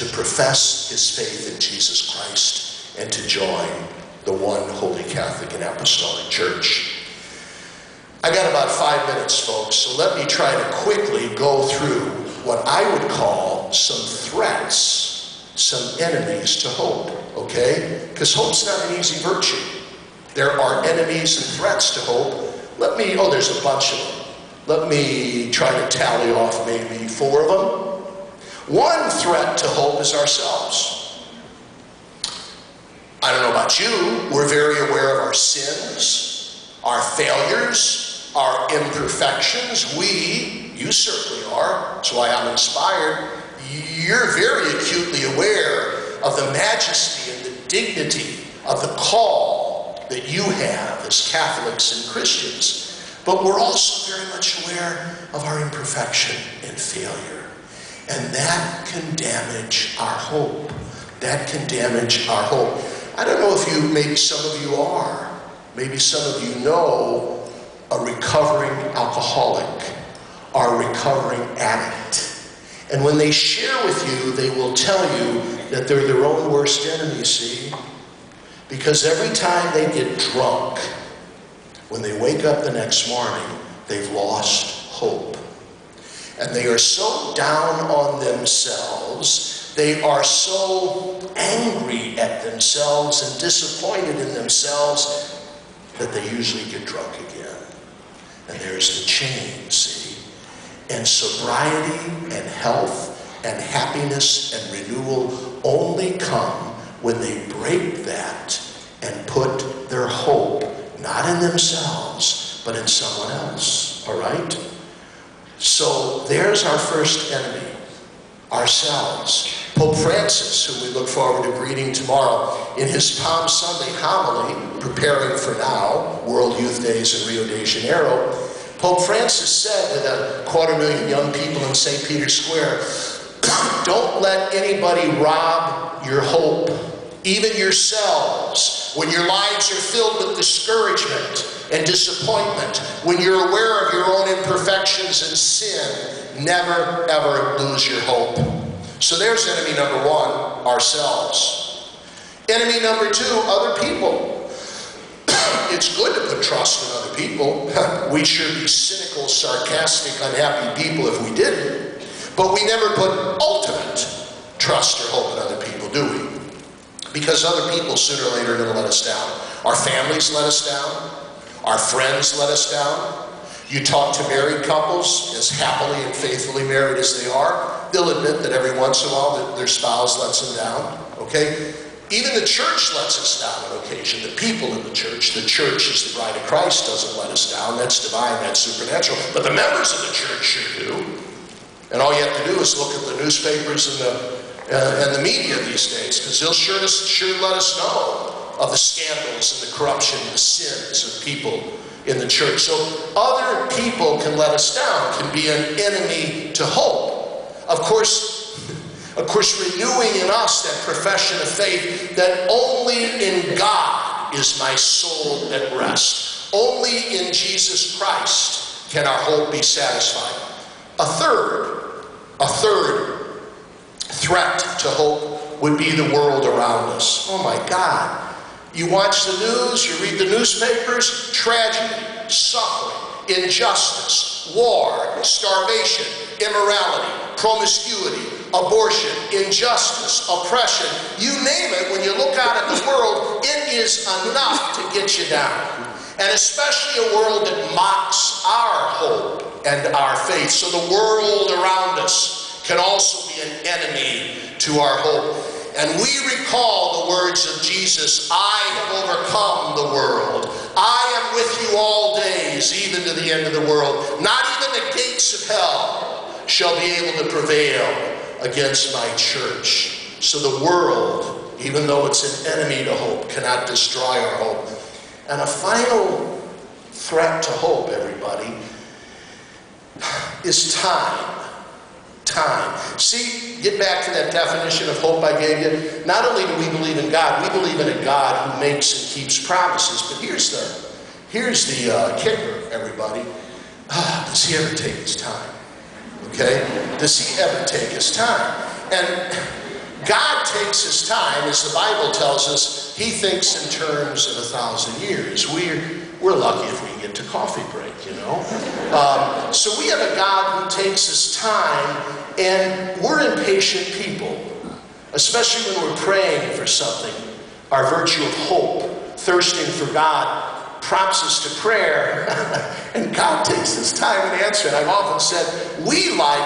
to profess his faith in Jesus Christ and to join the one Holy Catholic and Apostolic Church. I got about 5 minutes, folks, so let me try to quickly go through what I would call some threats, some enemies to hope, okay? Because hope's not an easy virtue. There are enemies and threats to hope. There's a bunch of them. Let me try to tally off maybe 4 of them. One threat to hope is ourselves. I don't know about you, we're very aware of our sins, our failures, our imperfections. You certainly are. That's why I'm inspired. You're very acutely aware of the majesty and the dignity of the call that you have as Catholics and Christians. But we're also very much aware of our imperfection and failure. And that can damage our hope. That can damage our hope. I don't know if maybe some of you are. Maybe some of you know a recovering alcoholic or a recovering addict. And when they share with you, they will tell you that they're their own worst enemy, see? Because every time they get drunk, when they wake up the next morning, they've lost hope. And they are so down on themselves, they are so angry at themselves and disappointed in themselves that they usually get drunk again. And there's the chain, see? And sobriety and health and happiness and renewal only come when they break that and put their hope not in themselves, but in someone else, all right? So there's our first enemy, ourselves. Pope Francis, who we look forward to greeting tomorrow, in his Palm Sunday homily, preparing for now, World Youth Days in Rio de Janeiro, Pope Francis said to the 250,000 young people in St. Peter's Square, don't let anybody rob your hope, even yourselves, when your lives are filled with discouragement and disappointment, when you're aware of your own imperfections and sin, never, ever lose your hope. So there's enemy number 1, ourselves. Enemy number 2, other people. It's good to put trust in other people. We'd sure be cynical, sarcastic, unhappy people if we didn't. But we never put ultimate trust or hope in other people, do we? Because other people sooner or later are going to let us down. Our families let us down. Our friends let us down. You talk to married couples, as happily and faithfully married as they are, they'll admit that every once in a while that their spouse lets them down, okay? Even the church lets us down on occasion. The people in the church is the bride of Christ, doesn't let us down. That's divine, that's supernatural. But the members of the church sure do. And all you have to do is look at the newspapers and the media these days, because they'll sure let us know of the scandals and the corruption and the sins of people in the church. So other people can let us down, can be an enemy to hope. Of course, renewing in us that profession of faith that only in God is my soul at rest. Only in Jesus Christ can our hope be satisfied. A third threat to hope would be the world around us. Oh my God. You watch the news, you read the newspapers, tragedy, suffering, injustice, war, starvation, immorality, promiscuity, abortion, injustice, oppression, you name it. When you look out at the world, it is enough to get you down. And especially a world that mocks our hope and our faith. So the world around us can also be an enemy to our hope. And we recall the words of Jesus, I have overcome the world. I am with you all days, even to the end of the world. Not even the gates of hell shall be able to prevail against my church. So the world, even though it's an enemy to hope, cannot destroy our hope. And a final threat to hope, everybody, is time. Time. See, get back to that definition of hope I gave you. Not only do we believe in God, we believe in a God who makes and keeps promises. But here's the kicker, everybody. Does he ever take his time? Okay? Does he ever take his time? And God takes his time, as the Bible tells us. He thinks in terms of 1,000 years. We're lucky if we can get to coffee break, you know. So we have a God who takes his time, and we're impatient people, especially when we're praying for something. Our virtue of hope, thirsting for God, prompts us to prayer, and God takes his time in answering. I've often said, we like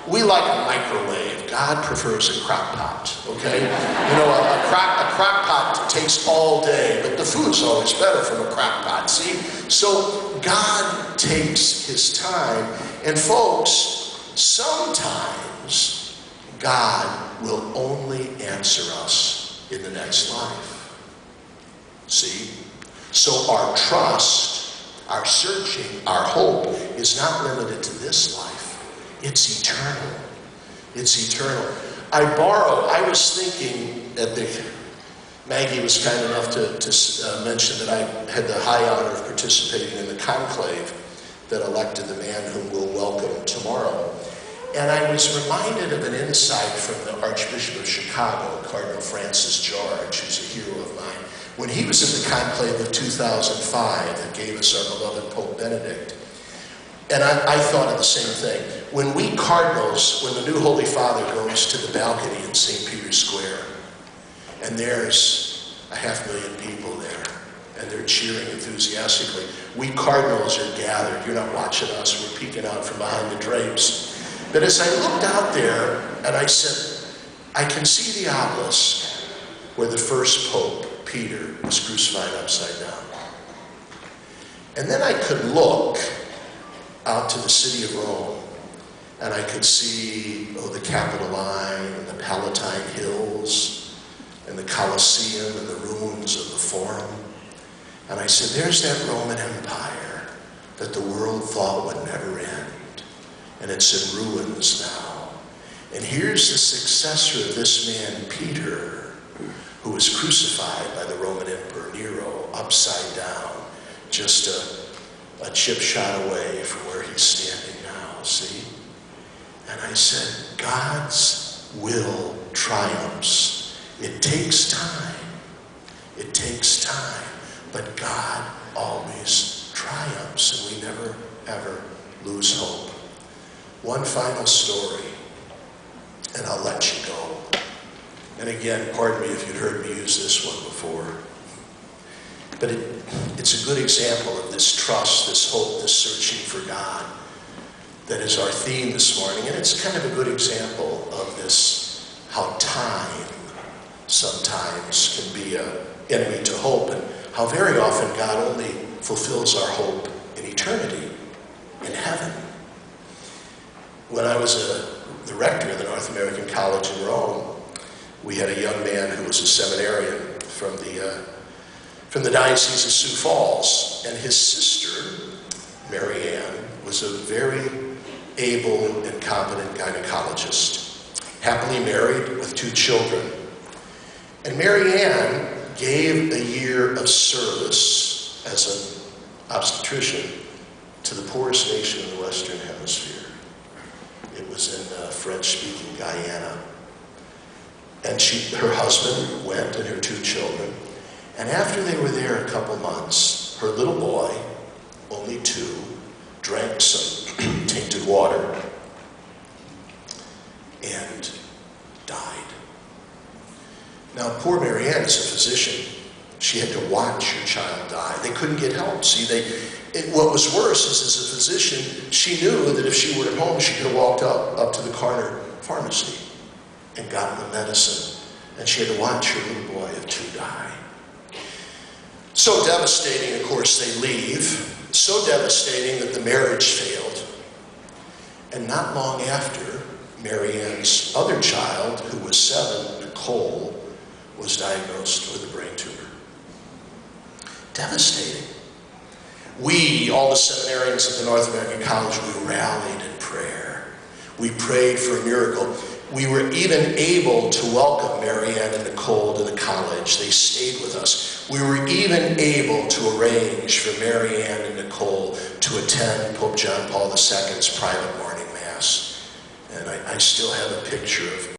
a microwave. God prefers a crock pot, okay? You know, a crock pot takes all day, but the food's always better from a crock pot, see? So God takes his time, and folks, sometimes God will only answer us in the next life. See? So our trust, our searching, our hope is not limited to this life. It's eternal. It's eternal. I was thinking Maggie was kind enough to mention that I had the high honor of participating in the conclave that elected the man whom we'll welcome tomorrow. And I was reminded of an insight from the Archbishop of Chicago, Cardinal Francis George, who's a hero of mine. When he was in the conclave of 2005 that gave us our beloved Pope Benedict, and I thought of the same thing. When we cardinals, when the new Holy Father goes to the balcony in St. Peter's Square, and there's 500,000 people there, and they're cheering enthusiastically, we cardinals are gathered. You're not watching us, we're peeking out from behind the drapes. But as I looked out there, and I said, I can see the obelisk where the first Pope, Peter, was crucified upside down. And then I could look out to the city of Rome, and I could see, the Capitoline, and the Palatine Hills, and the Colosseum, and the ruins of the Forum. And I said, there's that Roman Empire that the world thought would never end, and it's in ruins now. And here's the successor of this man, Peter, who was crucified by the Roman Emperor Nero upside down, just a chip shot away from where he's standing now, see? And I said, God's will triumphs. It takes time. It takes time. But God always triumphs, and we never, ever lose hope. One final story, and I'll let you go. And again, pardon me if you'd heard me use this one before. But it's a good example of this trust, this hope, this searching for God that is our theme this morning. And it's kind of a good example of this, how time sometimes can be an enemy to hope, and how very often God only fulfills our hope in eternity, in heaven. When I was the rector of the North American College in Rome, we had a young man who was a seminarian from the Diocese of Sioux Falls, and his sister, Mary Ann, was a very able and competent gynecologist, happily married with 2 children. And Mary Ann gave a year of service as an obstetrician to the poorest nation in the Western Hemisphere. It was in French-speaking Guyana. And her husband went, and her 2 children. And after they were there a couple months, her little boy, only 2, drank some tainted water and died. Now, poor Mary Ann is a physician. She had to watch her child die. They couldn't get help. See, what was worse is, as a physician, she knew that if she were at home, she could have walked up to the corner pharmacy and gotten the medicine. And she had to watch her little boy of 2 die. So devastating, of course, they leave. So devastating that the marriage failed. And not long after, Mary Ann's other child, who was 7, Nicole, was diagnosed with a brain tumor. Devastating. We, all the seminarians at the North American College, we rallied in prayer. We prayed for a miracle. We were even able to welcome Mary Ann and Nicole to the college. They stayed with us. We were even able to arrange for Mary Ann and Nicole to attend Pope John Paul II's private morning mass. And I still have a picture of